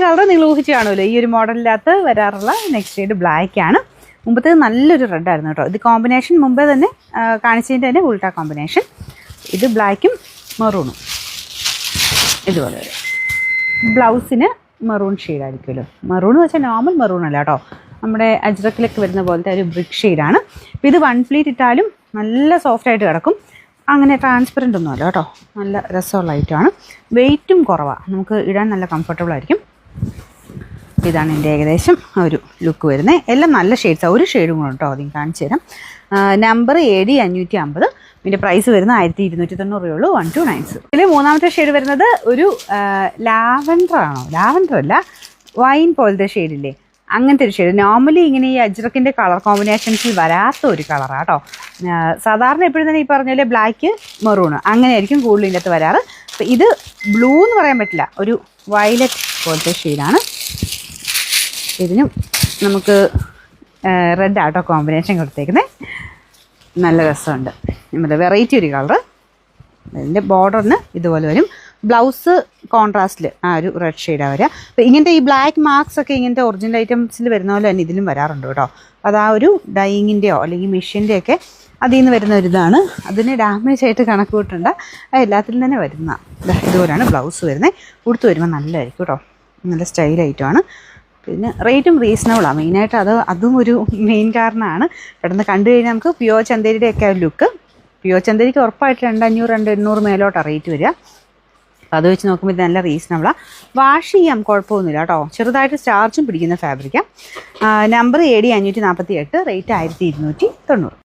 Colour നിങ്ങൾ ഊഹിച്ച് കാണുമല്ലോ, ഈ ഒരു മോഡലിനകത്ത് വരാറുള്ള നെക്സ്റ്റ് ഷെയ്ഡ് ബ്ലാക്ക് ആണ്. മുമ്പത്തേത് നല്ലൊരു റെഡ് ആയിരുന്നു കേട്ടോ. ഇത് കോമ്പിനേഷൻ മുമ്പേ തന്നെ കാണിച്ചതിൻ്റെ തന്നെ ഉൾട്ടാ കോമ്പിനേഷൻ. ഇത് ബ്ലാക്കും മെറൂണും ഇതുപോലെ വരും. ബ്ലൗസിന് മെറൂൺ ഷെയ്ഡായിരിക്കുമല്ലോ. മെറൂൺ എന്ന് വെച്ചാൽ നോർമൽ മെറൂൺ അല്ല കേട്ടോ, നമ്മുടെ അജ്രക്കിലൊക്കെ വരുന്ന പോലത്തെ ഒരു ബ്രിക്ക് ഷെയ്ഡാണ്. അപ്പോൾ ഇത് 1 പ്ലീറ്റ് ഇട്ടാലും നല്ല സോഫ്റ്റായിട്ട് കിടക്കും. അങ്ങനെ ട്രാൻസ്പെറൻ്റ് ഒന്നും അല്ല കേട്ടോ, നല്ല രസമുള്ള ഐറ്റമാണ്. വെയ്റ്റും കുറവാണ്, നമുക്ക് ഇടാൻ നല്ല കംഫർട്ടബിൾ ആയിരിക്കും. ഇതാണ് എൻ്റെ ഏകദേശം ഒരു ലുക്ക് വരുന്നത്. എല്ലാം നല്ല ഷെയ്ഡ്സാണ്. ഒരു ഷെയ്ഡും കൂടെ കേട്ടോ ആദ്യം കാണിച്ചു തരാം. Number AD 550. ഇതിൻ്റെ പ്രൈസ് വരുന്നത് 1290 ഉള്ളൂ. 1296. ഇതിൽ മൂന്നാമത്തെ ഷെയ്ഡ് വരുന്നത് ഒരു ലാവൻഡർ ആണോ, ലാവൻഡർ അല്ല, വൈൻ പോലത്തെ ഷെയ്ഡില്ലേ, അങ്ങനത്തെ ഒരു ഷെയ്ഡ്. നോർമലി ഇങ്ങനെ ഈ അജ്രക്കിൻ്റെ കളർ കോമ്പിനേഷൻസിൽ വരാത്ത ഒരു കളറാണ് കേട്ടോ. സാധാരണ എപ്പോഴും തന്നെ ഈ പറഞ്ഞ പോലെ ബ്ലാക്ക് മെറൂണ് അങ്ങനെയായിരിക്കും കൂടുതൽ ഇതിൻ്റെ അകത്ത് വരാറ്. അപ്പോൾ ഇത് ബ്ലൂ എന്ന് പറയാൻ പറ്റില്ല, ഒരു വയലറ്റ് പോലത്തെ ഷെയ്ഡാണ്. ഇതിനും നമുക്ക് റെഡ് ആട്ടോ കോമ്പിനേഷൻ കൊടുത്തേക്കുന്നത്. നല്ല രസമുണ്ട്, നമ്മുടെ വെറൈറ്റി ഒരു കളറ്. അതിൻ്റെ ബോർഡറിന് ഇതുപോലെ വരും. ബ്ലൗസ് കോൺട്രാസ്റ്റിൽ ആ ഒരു റെഡ് ഷെയ്ഡാണ് വരിക. അപ്പോൾ ഇങ്ങനത്തെ ഈ ബ്ലാക്ക് മാർക്സ് ഒക്കെ ഇങ്ങനത്തെ ഒറിജിനൽ ഐറ്റംസിൽ വരുന്ന പോലെ തന്നെ ഇതിലും വരാറുണ്ട് കേട്ടോ. അത് ആ ഒരു ഡൈയിങ്ങിൻ്റെയോ അല്ലെങ്കിൽ മെഷീൻ്റെയൊക്കെ അതിൽ നിന്ന് വരുന്ന ഒരു ഇതാണ്. അതിന് ഡാമേജ് ആയിട്ട് കണക്ക് കൂട്ടണ്ട, എല്ലാത്തിലും തന്നെ വരുന്ന ഇതുപോലെയാണ് ബ്ലൗസ് വരുന്നത്. ഉടുത്ത് വരുമ്പോൾ നല്ലതായിരിക്കും കേട്ടോ, നല്ല സ്റ്റൈലായിട്ടുമാണ്. പിന്നെ റേറ്റും റീസണബിളാണ്. മെയിനായിട്ട് അതും ഒരു മെയിൻ കാരണമാണ്. പെട്ടെന്ന് കണ്ടു കഴിഞ്ഞാൽ നമുക്ക് പ്യുവർ ചന്തേരിയുടെ ഒക്കെ ഒരു ലുക്ക്. പ്യുവർ ചന്തേരിക്ക് ഉറപ്പായിട്ട് 2500 2800 മേലോട്ടാണ് റേറ്റ് വരിക. അപ്പോൾ അത് വെച്ച് നോക്കുമ്പോൾ ഇത് നല്ല റീസണബിളാണ്. വാഷ് ചെയ്യാം, കുഴപ്പമൊന്നുമില്ല കേട്ടോ. ചെറുതായിട്ട് സ്റ്റാർച്ചും പിടിക്കുന്ന ഫാബ്രിക്കാണ്. Number AD 548, rate 1290.